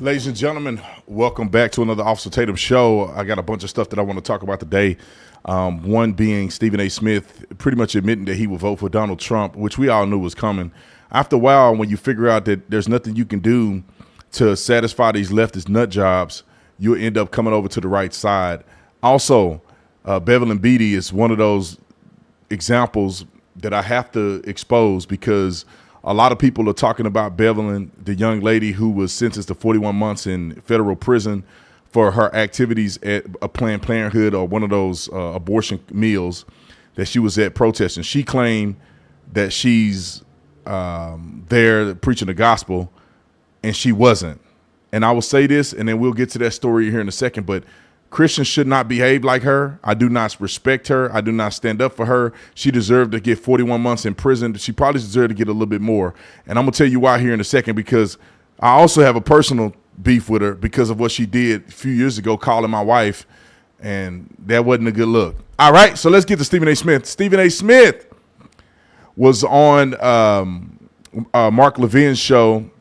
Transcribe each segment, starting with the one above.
Ladies and gentlemen, welcome back to another Officer Tatum show. I got a bunch of stuff that I want to talk about today. One being Stephen A. Smith pretty much admitting that he would vote for Donald Trump, which we all knew was coming. After a while, when you figure out that there's nothing you can do to satisfy these leftist nut jobs, you'll end up coming over to the right side. Also, Beverly Beatty is one of those examples that I have to expose because a lot of people are talking about Beverly, the young lady who was sentenced to 41 months in federal prison for her activities at a Planned Parenthood or one of those abortion meals that she was at protesting. She claimed that she's there preaching the gospel, and she wasn't. And I will say this, and then we'll get to that story here in a second, but Christians should not behave like her. I do not respect her. I do not stand up for her. She deserved to get 41 months in prison. She probably deserved to get a little bit more. And I'm going to tell you why here in a second, because I also have a personal beef with her because of what she did a few years ago, calling my wife, and that wasn't a good look. All right, so let's get to Stephen A. Smith. Stephen A. Smith was on Mark Levin's show.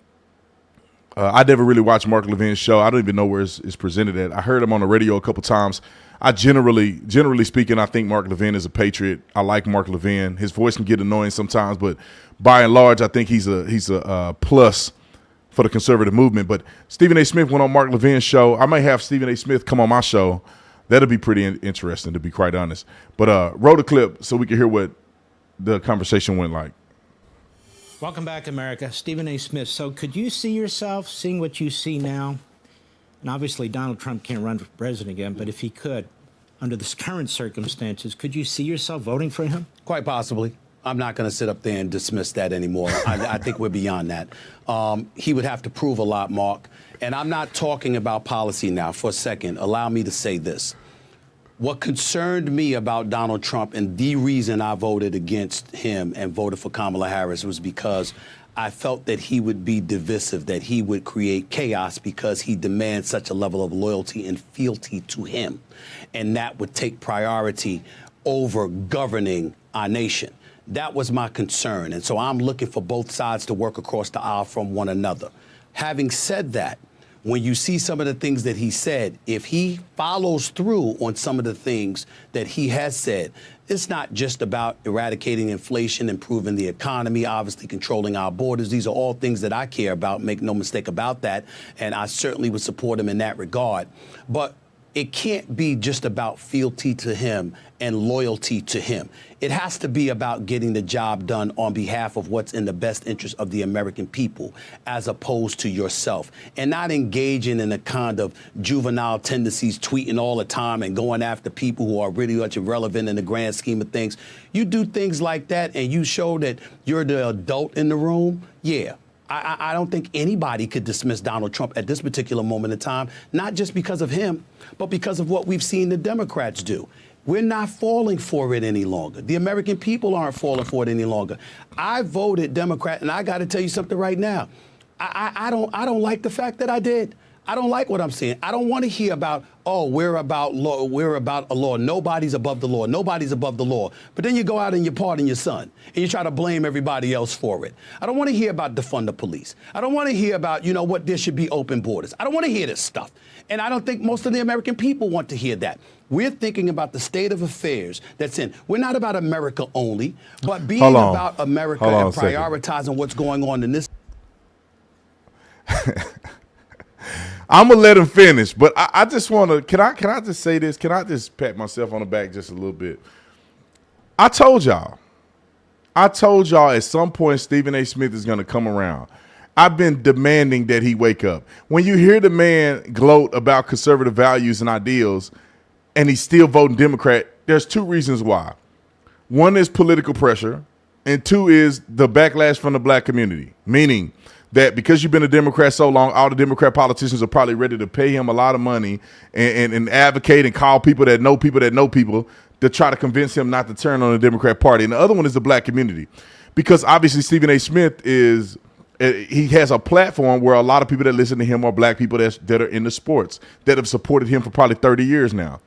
I never really watched Mark Levin's show. I don't even know where it's presented at. I heard him on the radio a couple times. I generally speaking, I think Mark Levin is a patriot. I like Mark Levin. His voice can get annoying sometimes, but by and large, I think he's a plus for the conservative movement. But Stephen A. Smith went on Mark Levin's show. I may have Stephen A. Smith come on my show. That'll be pretty interesting, to be quite honest. But roll the clip so we can hear what the conversation went like. Welcome back, America. Stephen A. Smith. So could you see yourself seeing what you see now? And obviously, Donald Trump can't run for president again, but if he could, under the current circumstances, could you see yourself voting for him? Quite possibly. I'm not going to sit up there and dismiss that anymore. I think we're beyond that. He would have to prove a lot, Mark. And I'm not talking about policy now. For a second, allow me to say this. What concerned me about Donald Trump and the reason I voted against him and voted for Kamala Harris was because I felt that he would be divisive, that he would create chaos because he demands such a level of loyalty and fealty to him. And that would take priority over governing our nation. That was my concern. And so I'm looking for both sides to work across the aisle from one another. Having said that, when you see some of the things that he said, if he follows through on some of the things that he has said, it's not just about eradicating inflation, improving the economy, obviously controlling our borders. These are all things that I care about, make no mistake about that. And I certainly would support him in that regard. But it can't be just about fealty to him and loyalty to him. It has to be about getting the job done on behalf of what's in the best interest of the American people, as opposed to yourself, and not engaging in a kind of juvenile tendencies, tweeting all the time and going after people who are really much irrelevant in the grand scheme of things. You do things like that and you show that you're the adult in the room. Yeah. I don't think anybody could dismiss Donald Trump at this particular moment in time, not just because of him, but because of what we've seen the Democrats do. We're not falling for it any longer. The American people aren't falling for it any longer. I voted Democrat, and I got to tell you something right now. I don't like the fact that I did. I don't like what I'm seeing. I don't want to hear about, oh, we're about law. We're about a law. Nobody's above the law. Nobody's above the law. But then you go out and you pardon your son and you try to blame everybody else for it. I don't want to hear about defund the police. I don't want to hear about, you know what, there should be open borders. I don't want to hear this stuff. And I don't think most of the American people want to hear that. We're thinking about the state of affairs that's in. We're not about America only, but being about America and prioritizing what's going on in this. I'm gonna let him finish, but I just want to. Can I just say this? Can I just pat myself on the back just a little bit? I told y'all at some point Stephen A. Smith is gonna come around. I've been demanding that he wake up. When you hear the man gloat about conservative values and ideals, and he's still voting Democrat, there's two reasons why. One is political pressure, and two is the backlash from the black community, meaning that because you've been a Democrat so long, all the Democrat politicians are probably ready to pay him a lot of money and advocate and call people that know people to try to convince him not to turn on the Democrat Party. And the other one is the black community, because obviously Stephen A. Smith he has a platform where a lot of people that listen to him are black people that are into sports, that have supported him for probably 30 years now.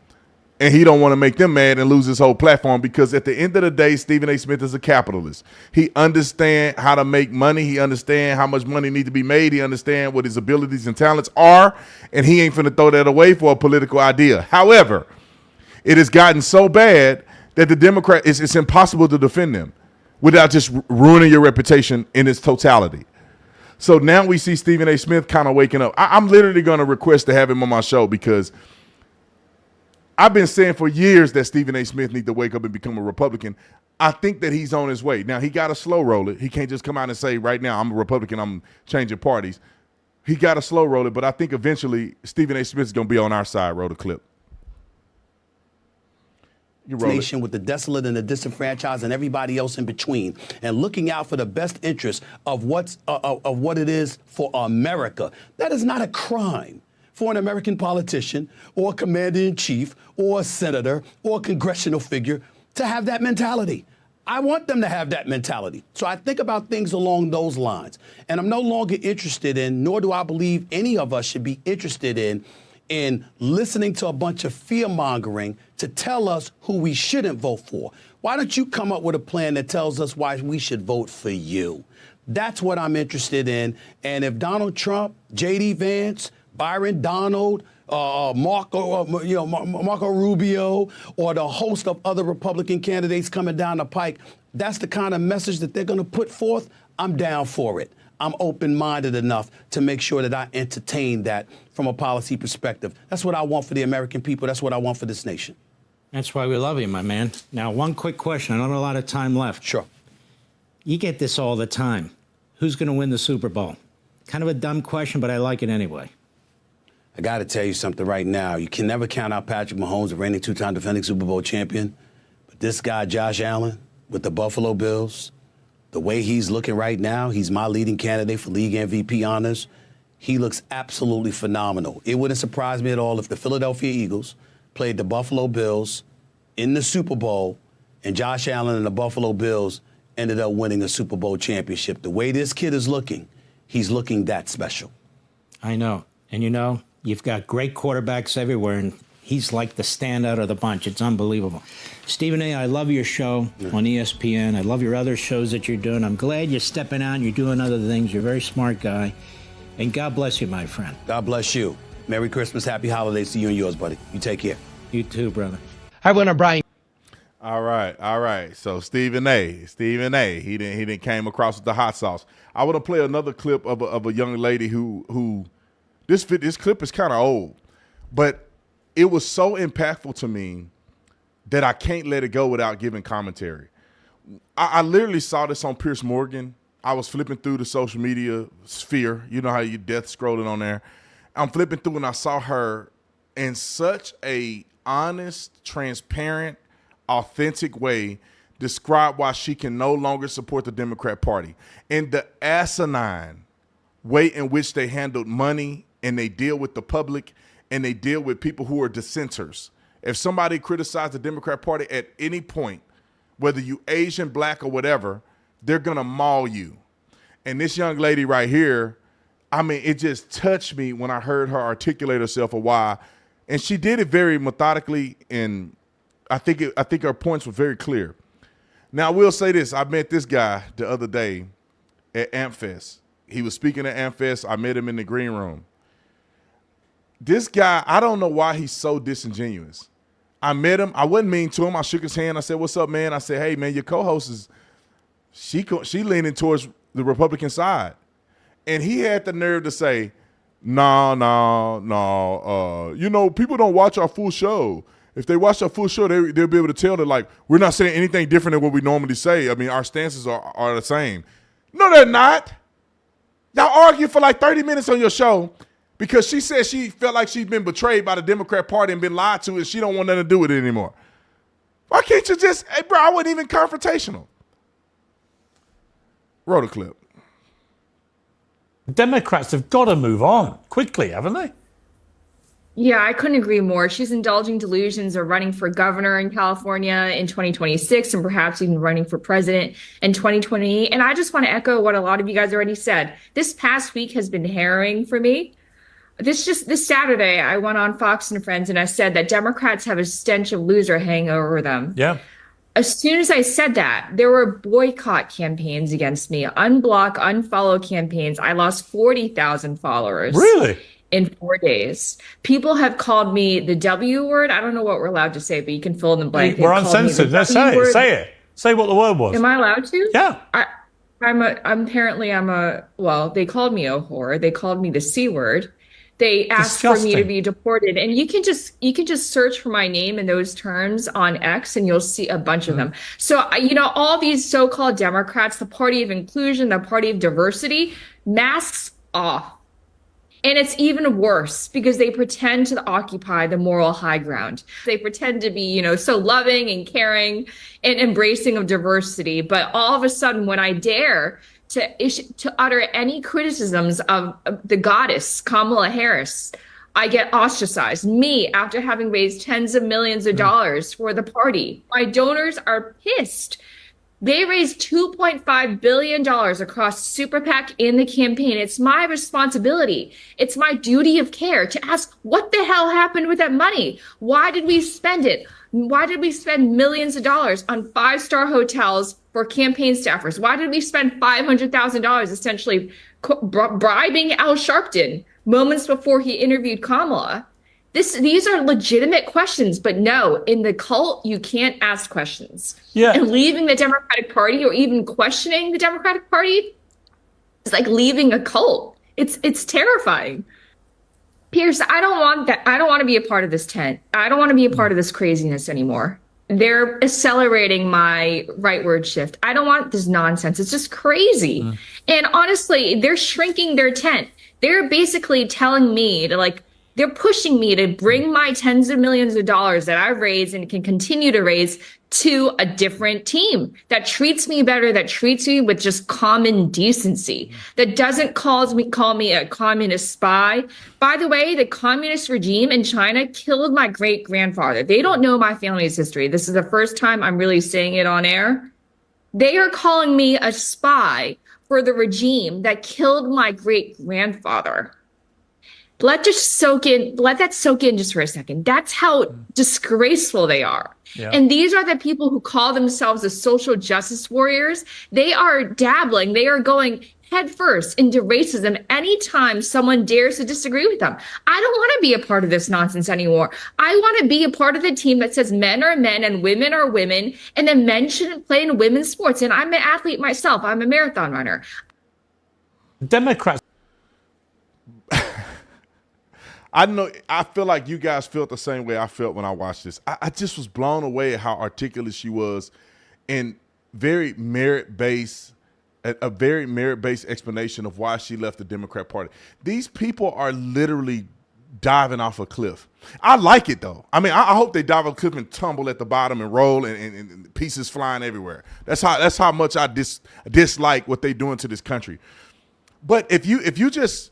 And he don't want to make them mad and lose his whole platform, because at the end of the day, Stephen A. Smith is a capitalist. He understands how to make money. He understands how much money needs to be made. He understands what his abilities and talents are, and he ain't finna throw that away for a political idea. However, it has gotten so bad that the Democrat, it's impossible to defend them without just ruining your reputation in its totality. So now we see Stephen A. Smith kind of waking up. I'm literally going to request to have him on my show, because I've been saying for years that Stephen A. Smith needs to wake up and become a Republican. I think that he's on his way. Now, he got to slow roll it. He can't just come out and say, right now, I'm a Republican, I'm changing parties. He got to slow roll it, but I think eventually Stephen A. Smith is going to be on our side. Roll the clip. Nation with the desolate and the disenfranchised and everybody else in between, and looking out for the best interest of what it is for America. That is not a crime for an American politician or a commander-in-chief or a senator or a congressional figure to have that mentality. I want them to have that mentality. So I think about things along those lines. And I'm no longer interested in, nor do I believe any of us should be interested in listening to a bunch of fear-mongering to tell us who we shouldn't vote for. Why don't you come up with a plan that tells us why we should vote for you? That's what I'm interested in. And if Donald Trump, J.D. Vance, Byron Donald, Marco Rubio, or the host of other Republican candidates coming down the pike, that's the kind of message that they're going to put forth, I'm down for it. I'm open-minded enough to make sure that I entertain that from a policy perspective. That's what I want for the American people. That's what I want for this nation. That's why we love you, my man. Now, one quick question. I don't have a lot of time left. Sure. You get this all the time. Who's going to win the Super Bowl? Kind of a dumb question, but I like it anyway. I got to tell you something right now. You can never count out Patrick Mahomes, the reigning two-time defending Super Bowl champion. But this guy, Josh Allen, with the Buffalo Bills, the way he's looking right now, he's my leading candidate for league MVP honors. He looks absolutely phenomenal. It wouldn't surprise me at all if the Philadelphia Eagles played the Buffalo Bills in the Super Bowl and Josh Allen and the Buffalo Bills ended up winning a Super Bowl championship. The way this kid is looking, he's looking that special. I know. And you've got great quarterbacks everywhere, and he's like the standout of the bunch. It's unbelievable. Stephen A., I love your show on ESPN. I love your other shows that you're doing. I'm glad you're stepping out and you're doing other things. You're a very smart guy. And God bless you, my friend. God bless you. Merry Christmas. Happy holidays to you and yours, buddy. You take care. You too, brother. Hi, everyone. Brian. All right. So Stephen A. He didn't came across with the hot sauce. I want to play another clip of a young lady who this clip is kind of old, but it was so impactful to me that I can't let it go without giving commentary. I literally saw this on Piers Morgan. I was flipping through the social media sphere. You know how you death scrolling on there. I'm flipping through and I saw her in such a honest, transparent, authentic way describe why she can no longer support the Democrat Party and the asinine way in which they handled money and they deal with the public and they deal with people who are dissenters. If somebody criticized the Democrat Party at any point, whether you Asian, black, or whatever, they're going to maul you. And this young lady right here, I mean, it just touched me when I heard her articulate herself of why. And she did it very methodically, and I think her points were very clear. Now, I will say this. I met this guy the other day at AmpFest. He was speaking at AmpFest. I met him in the green room. This guy, I don't know why he's so disingenuous. I met him. I wasn't mean to him. I shook his hand. I said, "What's up, man?" I said, "Hey, man, your co-host is she leaning towards the Republican side," and he had the nerve to say, "No. People don't watch our full show. If they watch our full show, they'll be able to tell that like we're not saying anything different than what we normally say. I mean, our stances are the same." No, they're not. Y'all argue for like 30 minutes on your show because she said she felt like she's been betrayed by the Democrat Party and been lied to and she don't want nothing to do with it anymore. Why can't you just, hey, bro, I wasn't even confrontational. Roll the clip. Democrats have got to move on quickly, haven't they? Yeah, I couldn't agree more. She's indulging delusions of running for governor in California in 2026 and perhaps even running for president in 2028. And I just want to echo what a lot of you guys already said. This past week has been harrowing for me. This Saturday, I went on Fox and Friends and I said that Democrats have a stench of loser hanging over them. Yeah. As soon as I said that, there were boycott campaigns against me, unblock, unfollow campaigns. I lost 40,000 followers. Really? In 4 days. People have called me the W word. I don't know what we're allowed to say, but you can fill in the blank. We're They've called me the uncensored. Let's say W it. word. Say it. Say what the word was. Am I allowed to? Yeah. Well, they called me a whore. They called me the C word. They asked for me to Disgusting. be deported. And you can just search for my name in those terms on X and you'll see a bunch of them. So, all these so-called Democrats, the party of inclusion, the party of diversity, masks off. And it's even worse because they pretend to occupy the moral high ground. They pretend to be, so loving and caring and embracing of diversity. But all of a sudden, when I dare to utter any criticisms of the goddess, Kamala Harris, I get ostracized. Me, after having raised tens of millions of dollars for the party. My donors are pissed. They raised $2.5 billion across Super PAC in the campaign. It's my responsibility. It's my duty of care to ask what the hell happened with that money? Why did we spend it? Why did we spend millions of dollars on five-star hotels for campaign staffers? Why did we spend $500,000 essentially bribing Al Sharpton moments before he interviewed Kamala? These are legitimate questions, but no, in the cult, you can't ask questions. Yeah. And leaving the Democratic Party or even questioning the Democratic Party is like leaving a cult. It's terrifying. Pierce, I don't want that. I don't want to be a part of this tent. I don't want to be a part of this craziness anymore. They're accelerating my rightward shift. I don't want this nonsense. It's just crazy. And honestly, they're shrinking their tent. They're basically telling me to they're pushing me to bring my tens of millions of dollars that I've raised and can continue to raise to a different team that treats me better, that treats me with just common decency, that doesn't call me a communist spy. By the way, the communist regime in China killed my great grandfather. They don't know my family's history. This is the first time I'm really saying it on air. They are calling me a spy for the regime that killed my great grandfather. Let that soak in just for a second. That's how disgraceful they are. Yeah. And these are the people who call themselves the social justice warriors. They are dabbling. They are going headfirst into racism anytime someone dares to disagree with them. I don't want to be a part of this nonsense anymore. I want to be a part of the team that says men are men and women are women, and then men shouldn't play in women's sports. And I'm an athlete myself. I'm a marathon runner. Democrats. I feel like you guys felt the same way I felt when I watched this. I just was blown away at how articulate she was and very merit-based, a very merit-based explanation of why she left the Democrat Party. These people are literally diving off a cliff. I like it, though. I mean, I hope they dive off a cliff and tumble at the bottom and roll and pieces flying everywhere. That's how much I dislike what they're doing to this country. But if you just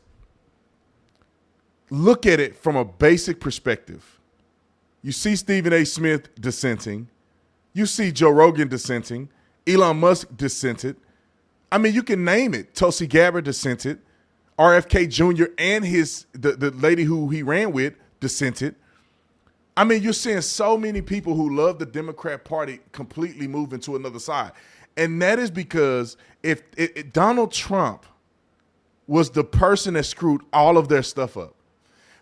look at it from a basic perspective, you see Stephen A. Smith dissenting. You see Joe Rogan dissenting. Elon Musk dissented. I mean, you can name it. Tulsi Gabbard dissented. RFK Jr. and the lady who he ran with dissented. I mean, you're seeing so many people who love the Democrat Party completely moving to another side. And that is because if Donald Trump was the person that screwed all of their stuff up.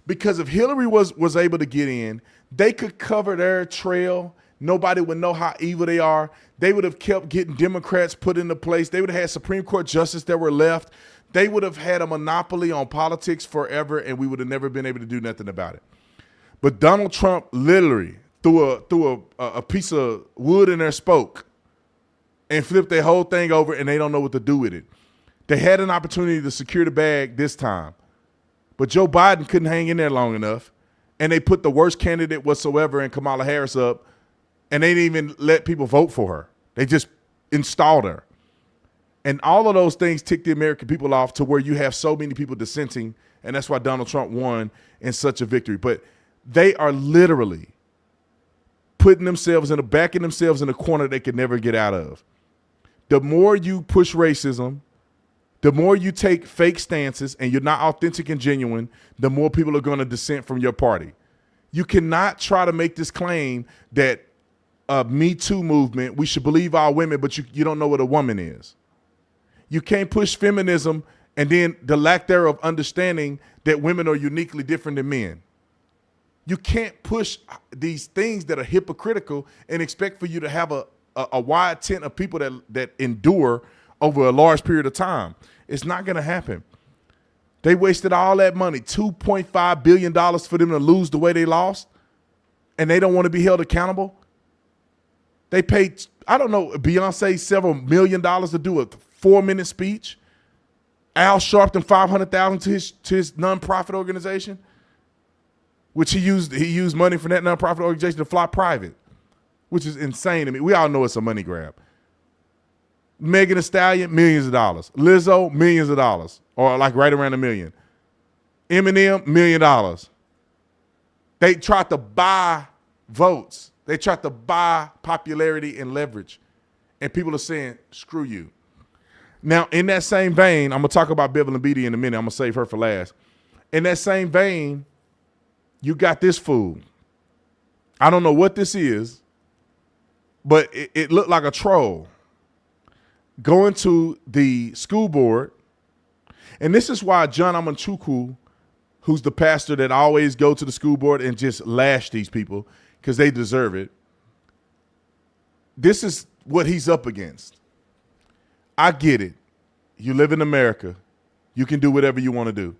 Because if Hillary was able to get in, they could cover their trail. Nobody would know how evil they are. They would have kept getting Democrats put into place. They would have had Supreme Court justices that were left. They would have had a monopoly on politics forever, and we would have never been able to do nothing about it. But Donald Trump literally threw a piece of wood in their spoke and flipped their whole thing over, and they don't know what to do with it. They had an opportunity to secure the bag this time. But Joe Biden couldn't hang in there long enough, and they put the worst candidate whatsoever in Kamala Harris up, and they didn't even let people vote for her. They just installed her. And all of those things ticked the American people off to where you have so many people dissenting, and that's why Donald Trump won in such a victory. But they are literally backing themselves in a corner they could never get out of. The more you push racism, The more you take fake stances and you're not authentic and genuine, the more people are going to dissent from your party. You cannot try to make this claim that Me Too movement, we should believe all women, but you don't know what a woman is. You can't push feminism and then the lack thereof understanding that women are uniquely different than men. You can't push these things that are hypocritical and expect for you to have a wide tent of people that endure over a large period of time. It's not going to happen. They wasted all that money, $2.5 billion for them to lose the way they lost, and they don't want to be held accountable. They paid, I don't know, Beyonce several $1 million to do a 4-minute speech. Al Sharpton $500,000 to his nonprofit organization, which he used money from that nonprofit organization to fly private, which is insane to me. We all know it's a money grab. Megan Thee Stallion, millions of dollars. Lizzo, millions of dollars, or like right around $1 million. Eminem, $1 million. They tried to buy votes. They tried to buy popularity and leverage. And people are saying, screw you. Now, in that same vein, I'm going to talk about Beverly Beatty in a minute. I'm going to save her for last. In that same vein, you got this fool. I don't know what this is, but it looked like a troll going to the school board. And this is why John Amanchukwu, who's the pastor that always go to the school board and just lash these people because they deserve it. This is what he's up against. I get it. You live in America. You can do whatever you want to do.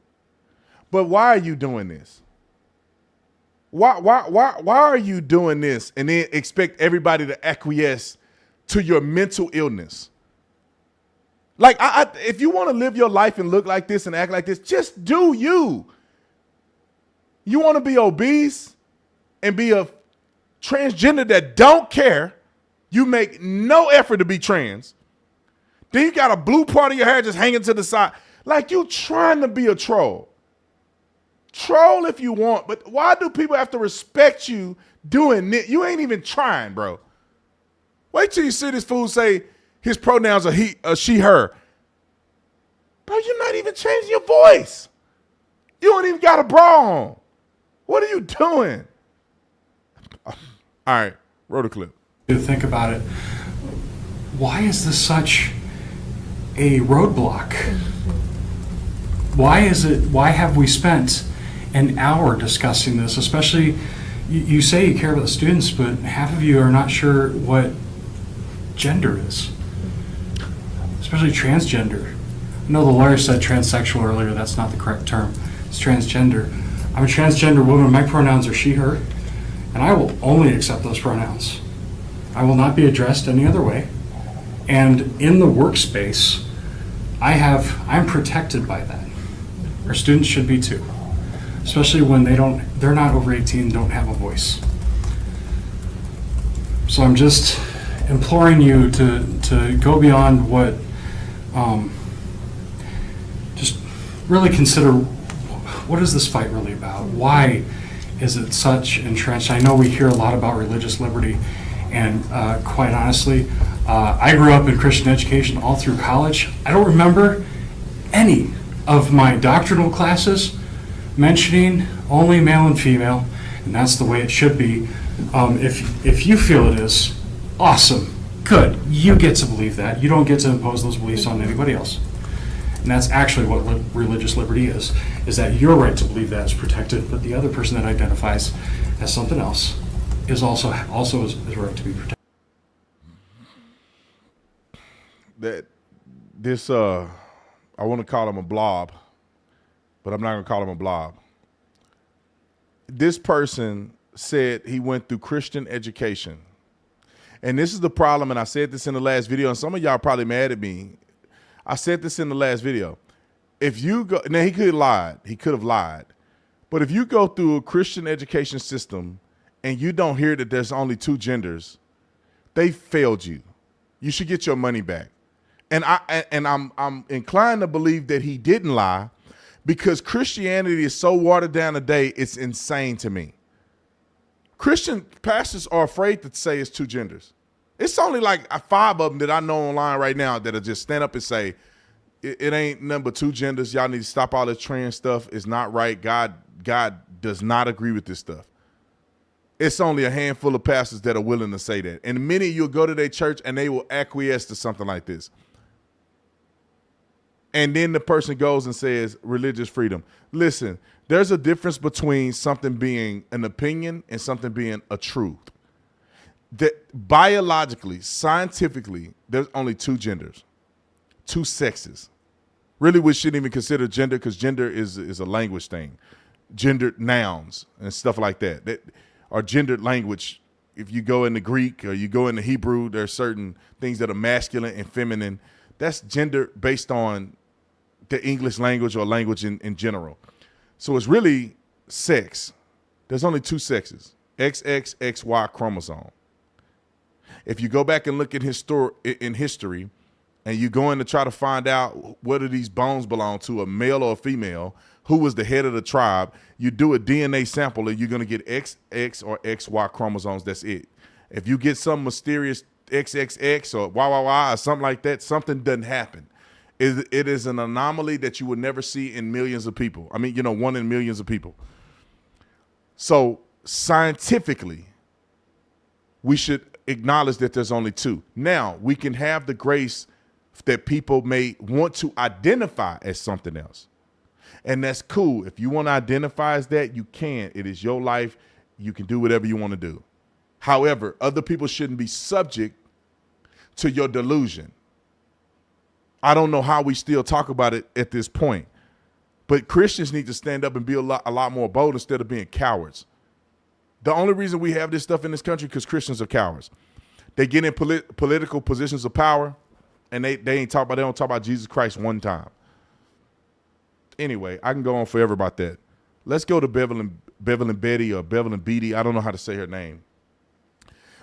But why are you doing this? Why are you doing this and then expect everybody to acquiesce to your mental illness? Like, if you want to live your life and look like this and act like this, just do you. You want to be obese and be a transgender that don't care. You make no effort to be trans. Then you got a blue part of your hair just hanging to the side. Like you trying to be a troll. Troll if you want, but why do people have to respect you doing it? You ain't even trying, bro. Wait till you see this fool say his pronouns are he, she, her. Bro, you're not even changing your voice. You don't even got a bra on. What are you doing? All right, roll the clip. To think about it, why is this such a roadblock? Why have we spent an hour discussing this? Especially, you say you care about the students, but half of you are not sure what gender is, especially transgender. I know the lawyer said transsexual earlier. That's not the correct term. It's transgender. I'm a transgender woman. My pronouns are she, her, and I will only accept those pronouns. I will not be addressed any other way. And in the workspace, I'm protected by that. Our students should be too, especially when they're not over 18, don't have a voice. So I'm just imploring you to go beyond what, just really consider, what is this fight really about? Why is it such entrenched? I know we hear a lot about religious liberty, and quite honestly, I grew up in Christian education all through college. I don't remember any of my doctrinal classes mentioning only male and female, and that's the way it should be. If you feel it is, awesome, good. You get to believe that. You don't get to impose those beliefs on anybody else. And that's actually what religious liberty is that your right to believe that is protected, but the other person that identifies as something else is also is right to be protected. I want to call him a blob, but I'm not going to call him a blob. This person said he went through Christian education. And this is the problem, and I said this in the last video, and some of y'all are probably mad at me. I said this in the last video. If you go, now he could have lied, but if you go through a Christian education system and you don't hear that there's only two genders, they failed you. You should get your money back. And I'm inclined to believe that he didn't lie, because Christianity is so watered down today, it's insane to me. Christian pastors are afraid to say it's two genders. It's only like 5 of them that I know online right now that'll just stand up and say, it ain't number two genders. Y'all need to stop all this trans stuff. It's not right. God does not agree with this stuff. It's only a handful of pastors that are willing to say that. And many you'll go to their church and they will acquiesce to something like this. And then the person goes and says religious freedom. Listen, there's a difference between something being an opinion and something being a truth. That biologically, scientifically, there's only two genders, two sexes. Really, we shouldn't even consider gender because gender is a language thing. Gendered nouns and stuff like that are gendered language. If you go into Greek or you go into Hebrew, there are certain things that are masculine and feminine. That's gender based on the English language or language in general. So it's really sex. There's only two sexes, XX, XY chromosome. If you go back and look at in history and you go in to try to find out what do these bones belong to, a male or a female, who was the head of the tribe, you do a DNA sample and you're going to get XX or XY chromosomes. That's it. If you get some mysterious XXX or YYY or something like that, something doesn't happen. It is an anomaly that you would never see in millions of people. I mean, one in millions of people. So scientifically, we should acknowledge that there's only two. Now, we can have the grace that people may want to identify as something else. And that's cool. If you want to identify as that, you can. It is your life. You can do whatever you want to do. However, other people shouldn't be subject to your delusion. I don't know how we still talk about it at this point, but Christians need to stand up and be a lot more bold instead of being cowards. The only reason we have this stuff in this country because Christians are cowards. They get in political positions of power, and they don't talk about Jesus Christ one time. Anyway, I can go on forever about that. Let's go to Bevelyn Betty or Bevelyn Beatty. I don't know how to say her name.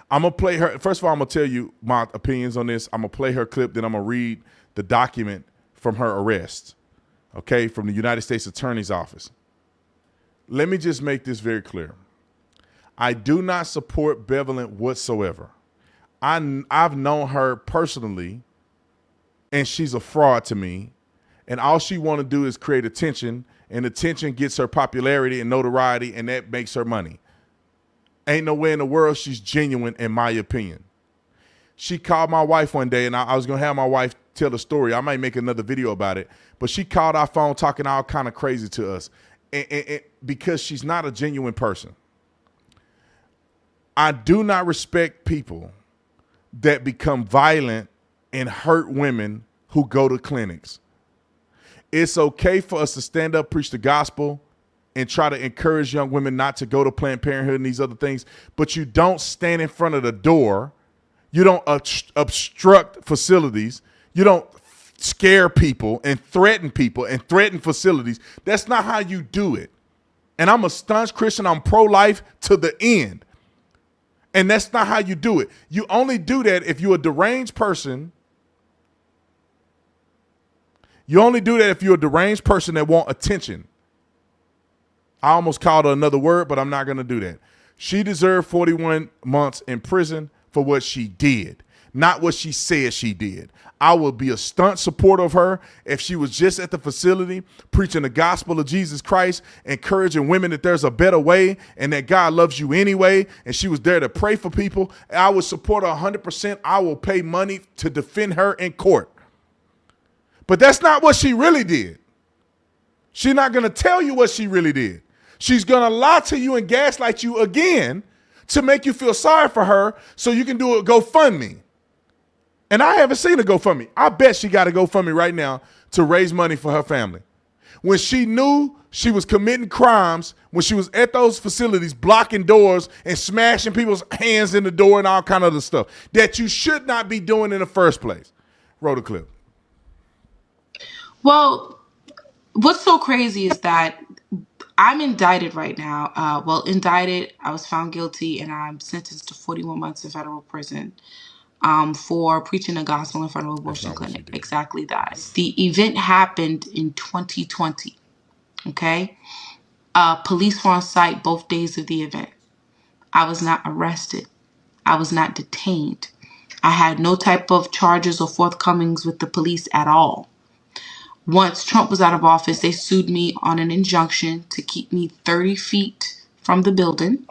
I'm going to play her. First of all, I'm going to tell you my opinions on this. I'm going to play her clip, then I'm going to read the document from her arrest, okay, from the United States Attorney's Office. Let me just make this very clear. I do not support Bevelyn whatsoever. I've known her personally, and she's a fraud to me. And all she want to do is create attention, and attention gets her popularity and notoriety, and that makes her money. Ain't no way in the world she's genuine, in my opinion. She called my wife one day, and I was going to have my wife tell the story. I might make another video about it. But she called our phone talking all kind of crazy to us and because she's not a genuine person. I do not respect people that become violent and hurt women who go to clinics. It's okay for us to stand up, preach the gospel, and try to encourage young women not to go to Planned Parenthood and these other things, but you don't stand in front of the door. You don't obstruct facilities. You don't scare people and threaten facilities. That's not how you do it. And I'm a staunch Christian. I'm pro-life to the end. And that's not how you do it. You only do that if you're a deranged person. You only do that if you're a deranged person that want attention. I almost called her another word, but I'm not going to do that. She deserved 41 months in prison for what she did, not what she said she did. I would be a stunt supporter of her if she was just at the facility preaching the gospel of Jesus Christ, encouraging women that there's a better way and that God loves you anyway, and she was there to pray for people. I would support her 100%. I will pay money to defend her in court. But that's not what she really did. She's not going to tell you what she really did. She's going to lie to you and gaslight you again to make you feel sorry for her so you can do a GoFundMe. And I haven't seen a GoFundMe. I bet she got a GoFundMe right now to raise money for her family. When she knew she was committing crimes, when she was at those facilities blocking doors and smashing people's hands in the door and all kind of other stuff that you should not be doing in the first place. Roll the clip. Well, what's so crazy is that I'm indicted right now. I was found guilty and I'm sentenced to 41 months in federal prison for preaching the gospel in front of an abortion clinic. Exactly that. The event happened in 2020. Okay. Police were on site both days of the event. I was not arrested. I was not detained. I had no type of charges or forthcomings with the police at all. Once Trump was out of office, they sued me on an injunction to keep me 30 feet from the building.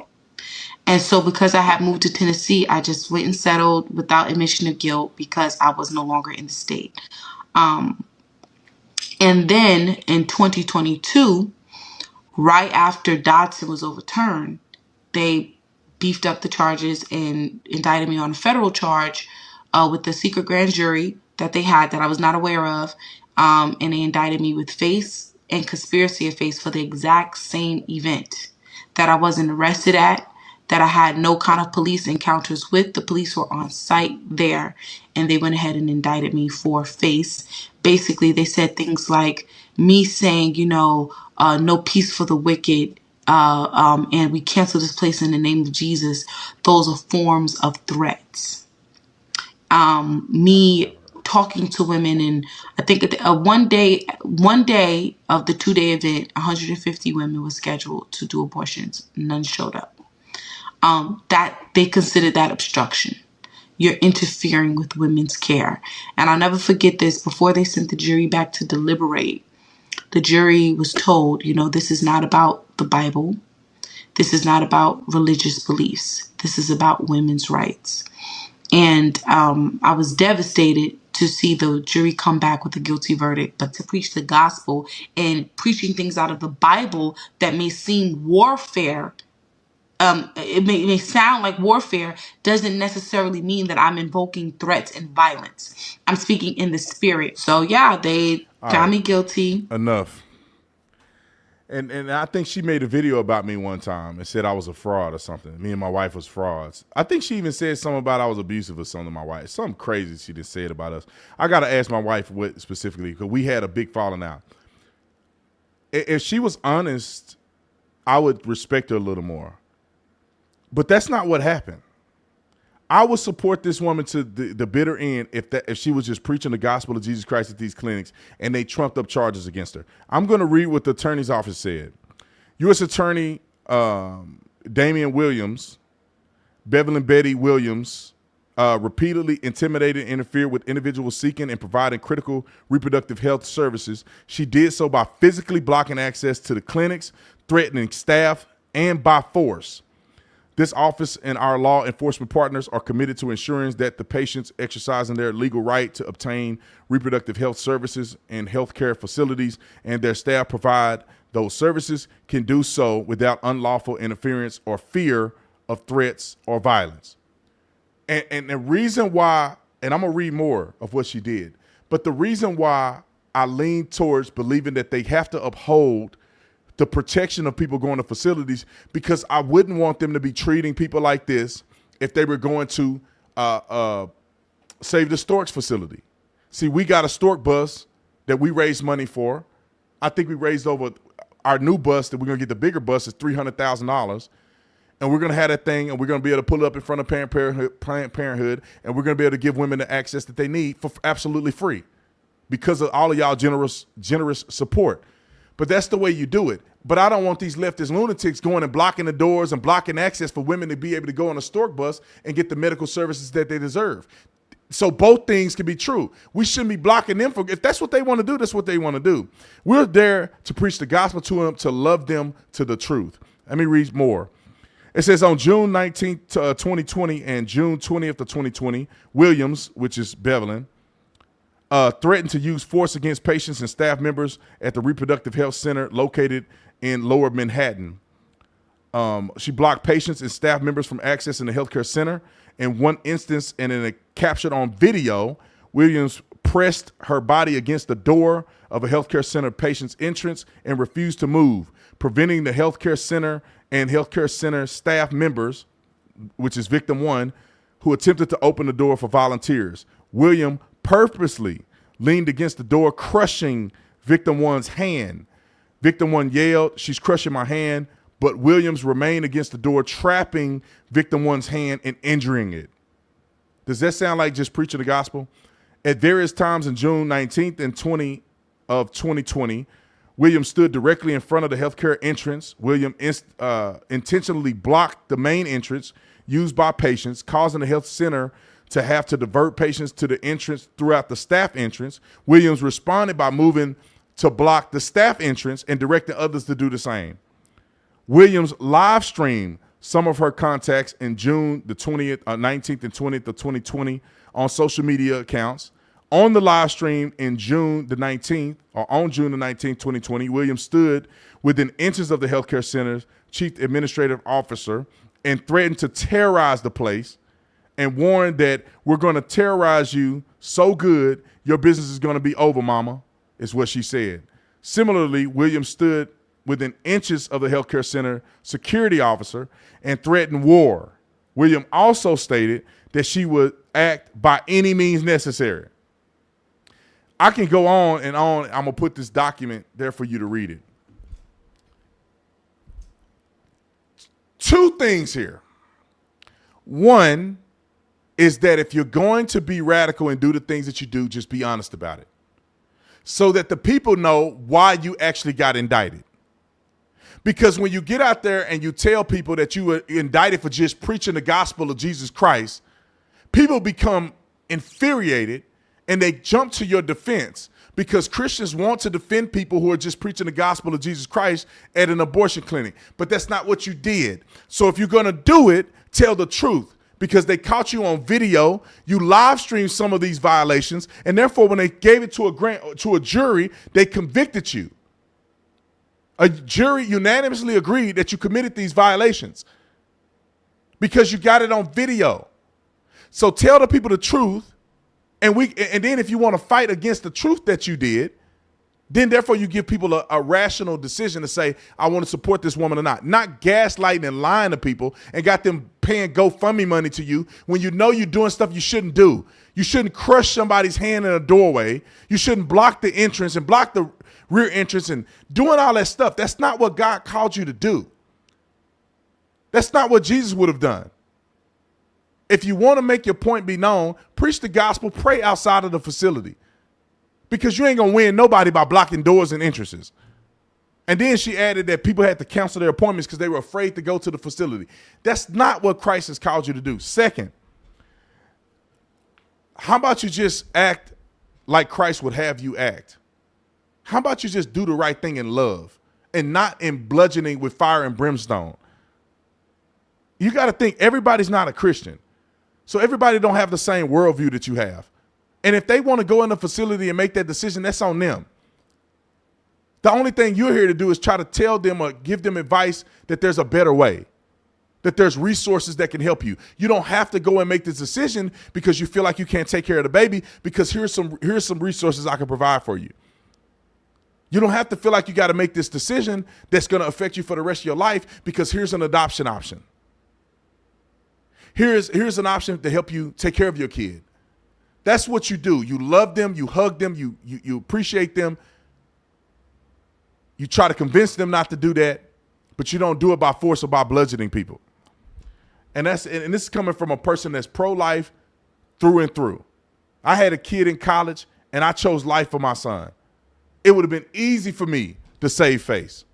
And so because I had moved to Tennessee, I just went and settled without admission of guilt because I was no longer in the state. And then in 2022, right after Dodson was overturned, they beefed up the charges and indicted me on a federal charge with the secret grand jury that they had that I was not aware of. And they indicted me with face and conspiracy of face for the exact same event that I wasn't arrested at, that I had no kind of police encounters with. The police were on site there, and they went ahead and indicted me for face. Basically, they said things like me saying, no peace for the wicked, and we cancel this place in the name of Jesus. Those are forms of threats. Me talking to women, and I think one day of the 2-day event, 150 women were scheduled to do abortions. None showed up. That they considered that obstruction. You're interfering with women's care. And I'll never forget this. Before they sent the jury back to deliberate, the jury was told, this is not about the Bible. This is not about religious beliefs. This is about women's rights. And I was devastated to see the jury come back with a guilty verdict, but to preach the gospel and preaching things out of the Bible that may seem warfare, it may sound like warfare, doesn't necessarily mean that I'm invoking threats and violence. I'm speaking in the spirit. So yeah, they found me guilty. Enough. And I think she made a video about me one time and said I was a fraud or something. Me and my wife was frauds. I think she even said something about I was abusive or something to my wife. Something crazy she just said about us. I got to ask my wife what specifically, because we had a big falling out. If she was honest, I would respect her a little more. But that's not what happened. I would support this woman to the bitter end if she was just preaching the gospel of Jesus Christ at these clinics and they trumped up charges against her. I'm going to read what the attorney's office said. U.S. Attorney Damian Williams, Bevelyn Betty Williams, repeatedly intimidated and interfered with individuals seeking and providing critical reproductive health services. She did so by physically blocking access to the clinics, threatening staff, and by force. This office and our law enforcement partners are committed to ensuring that the patients exercising their legal right to obtain reproductive health services and healthcare facilities and their staff provide those services can do so without unlawful interference or fear of threats or violence. And the reason why, and I'm going to read more of what she did, but the reason why I lean towards believing that they have to uphold the protection of people going to facilities, because I wouldn't want them to be treating people like this if they were going to Save the Storks facility. See, we got a stork bus that we raised money for. I think we raised over our new bus that we're going to get, the bigger bus, is $300,000. And we're going to have that thing, and we're going to be able to pull it up in front of Planned Parenthood, and we're going to be able to give women the access that they need for absolutely free because of all of y'all generous support. But that's the way you do it. But I don't want these leftist lunatics going and blocking the doors and blocking access for women to be able to go on a stork bus and get the medical services that they deserve. So both things can be true. We shouldn't be blocking them. If that's what they want to do, that's what they want to do. We're there to preach the gospel to them, to love them to the truth. Let me read more. It says on June 19th, 2020 and June 20th of 2020, Williams, which is Bevelyn, threatened to use force against patients and staff members at the Reproductive Health Center located in Lower Manhattan. She blocked patients and staff members from accessing the healthcare center. In one instance, and in a captured on video, Williams pressed her body against the door of a healthcare center patient's entrance and refused to move, preventing the healthcare center and healthcare center staff members, which is victim one, who attempted to open the door for volunteers. William purposely leaned against the door, crushing victim one's hand. Victim one yelled, "She's crushing my hand," but Williams remained against the door, trapping victim one's hand and injuring it. Does that sound like just preaching the gospel? At various times in June 19th and 20 of 2020, Williams stood directly in front of the healthcare entrance. William intentionally blocked the main entrance used by patients, causing the health center to have to divert patients to the entrance throughout the staff entrance, Williams responded by moving to block the staff entrance and directing others to do the same. Williams live streamed some of her contacts in June the 19th and 20th of 2020 on social media accounts. On the live stream in June the 19th, 2020, Williams stood within inches of the healthcare center's chief administrative officer and threatened to terrorize the place and warned that we're going to terrorize you so good your business is going to be over, mama, is what she said. Similarly, Williams stood within inches of the healthcare center security officer and threatened war. Williams also stated that she would act by any means necessary. I can go on and on. I'm going to put this document there for you to read it. Two things here. One is that if you're going to be radical and do the things that you do, just be honest about it, so that the people know why you actually got indicted. Because when you get out there and you tell people that you were indicted for just preaching the gospel of Jesus Christ, people become infuriated and they jump to your defense, because Christians want to defend people who are just preaching the gospel of Jesus Christ at an abortion clinic. But that's not what you did. So if you're going to do it, tell the truth, because they caught you on video. You live streamed some of these violations, and therefore when they gave it to a jury, they convicted you. A jury unanimously agreed that you committed these violations because you got it on video. So tell the people the truth. And then if you want to fight against the truth that you did, then therefore you give people a rational decision to say, I want to support this woman or not gaslighting and lying to people and got them paying GoFundMe money to you when you know you're doing stuff you shouldn't do. You shouldn't crush somebody's hand in a doorway. You shouldn't block the entrance and block the rear entrance and doing all that stuff. That's not what God called you to do. That's not what Jesus would have done. If you want to make your point be known, preach the gospel, pray outside of the facility, because you ain't going to win nobody by blocking doors and entrances. And then she added that people had to cancel their appointments because they were afraid to go to the facility. That's not what Christ has called you to do. Second, how about you just act like Christ would have you act? How about you just do the right thing in love and not in bludgeoning with fire and brimstone? You got to think everybody's not a Christian. So everybody don't have the same worldview that you have. And if they want to go in the facility and make that decision, that's on them. The only thing you're here to do is try to tell them or give them advice that there's a better way, that there's resources that can help you. You don't have to go and make this decision because you feel like you can't take care of the baby, because here's some resources I can provide for you. You don't have to feel like you got to make this decision that's going to affect you for the rest of your life, because here's an adoption option. Here's an option to help you take care of your kid. That's what you do. You love them, you hug them, you appreciate them. You try to convince them not to do that, but you don't do it by force or by bludgeoning people. And this is coming from a person that's pro-life through and through. I had a kid in college and I chose life for my son. It would have been easy for me to save face.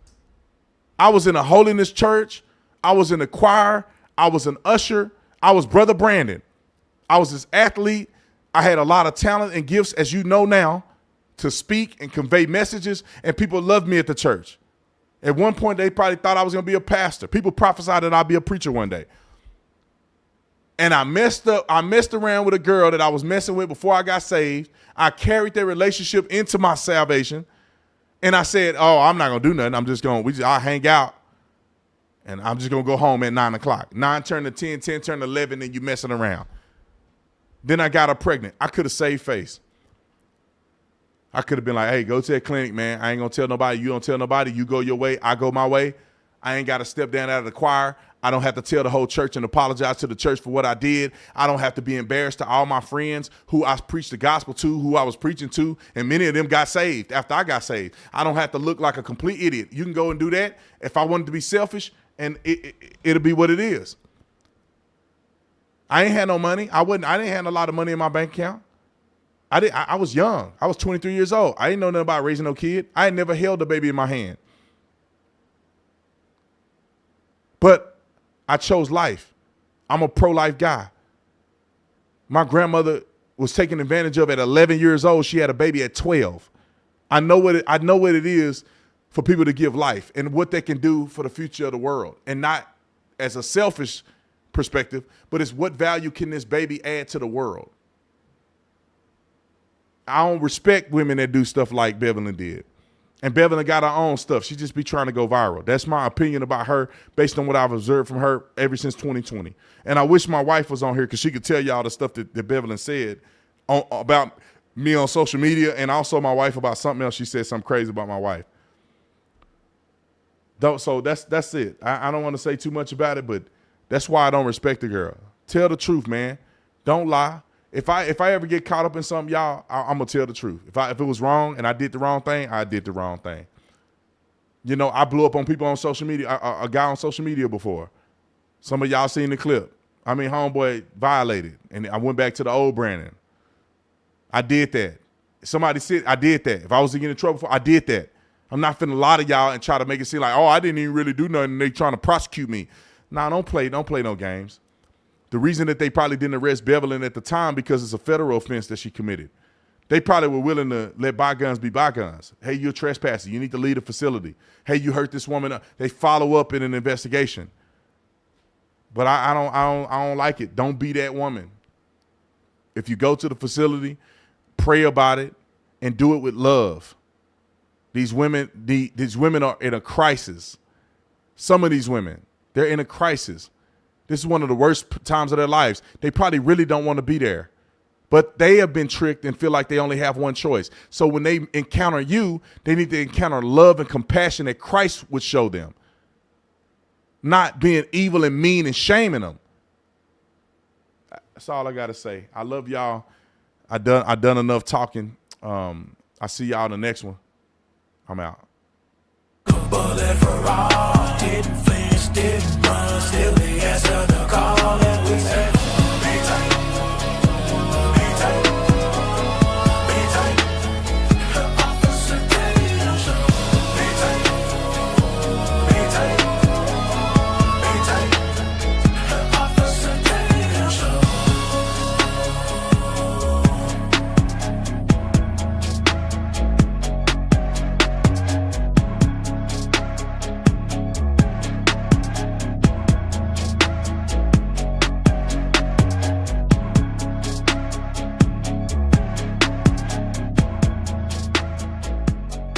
I was in a holiness church. I was in a choir. I was an usher. I was Brother Brandon. I was this athlete. I had a lot of talent and gifts, as you know now, to speak and convey messages, and people loved me at the church. At one point, they probably thought I was going to be a pastor. People prophesied that I'd be a preacher one day. And I messed around with a girl that I was messing with before I got saved. I carried their relationship into my salvation. And I said, oh, I'm not going to do nothing. I'll hang out. And I'm just going to go home at 9 o'clock. 9 turned to 10, 10 turned to 11, and you messing around. Then I got her pregnant. I could have saved face. I could have been like, hey, go to that clinic, man. I ain't going to tell nobody. You don't tell nobody. You go your way. I go my way. I ain't got to step down out of the choir. I don't have to tell the whole church and apologize to the church for what I did. I don't have to be embarrassed to all my friends who I preached the gospel to, who I was preaching to, and many of them got saved after I got saved. I don't have to look like a complete idiot. You can go and do that if I wanted to be selfish, and it'll be what it is. I ain't had no money. I didn't have a lot of money in my bank account. I was young. I was 23 years old. I didn't know nothing about raising no kid. I had never held a baby in my hand. But I chose life. I'm a pro-life guy. My grandmother was taken advantage of at 11 years old. She had a baby at 12. I know what it is for people to give life and what they can do for the future of the world, and not as a selfish perspective, but it's what value can this baby add to the world. I don't respect women that do stuff like Beverly did. And Beverly got her own stuff. She just be trying to go viral. That's my opinion about her based on what I've observed from her ever since 2020. And I wish my wife was on here because she could tell y'all the stuff that Beverly said about me on social media, and also my wife about something else. She said something crazy about my wife. So that's it. I don't want to say too much about it, but that's why I don't respect the girl. Tell the truth, man. Don't lie. If I ever get caught up in something, y'all, I'm gonna tell the truth. If it was wrong and I did the wrong thing, I did the wrong thing. You know, I blew up on people on social media, a guy on social media before. Some of y'all seen the clip. I mean, homeboy violated, and I went back to the old Brandon. I did that. Somebody said I did that. If I was to get in trouble for, I did that. I'm not finna lie to y'all and try to make it seem like, oh, I didn't even really do nothing. And they trying to prosecute me. Nah, don't play no games. The reason that they probably didn't arrest Beverly at the time because it's a federal offense that she committed. They probably were willing to let bygones be bygones. Hey, you're trespassing. You need to leave the facility. Hey, you hurt this woman. They follow up in an investigation. But I don't like it. Don't be that woman. If you go to the facility, pray about it and do it with love. These women are in a crisis. Some of these women, they're in a crisis. This is one of the worst times of their lives. They probably really don't want to be there, but they have been tricked and feel like they only have one choice. So when they encounter you, they need to encounter love and compassion that Christ would show them, not being evil and mean and shaming them. That's all I got to say. I love y'all. I done enough talking. I see y'all in the next one. I'm out. Bullet for all, didn't flinch, didn't run, still the answer to call, and we said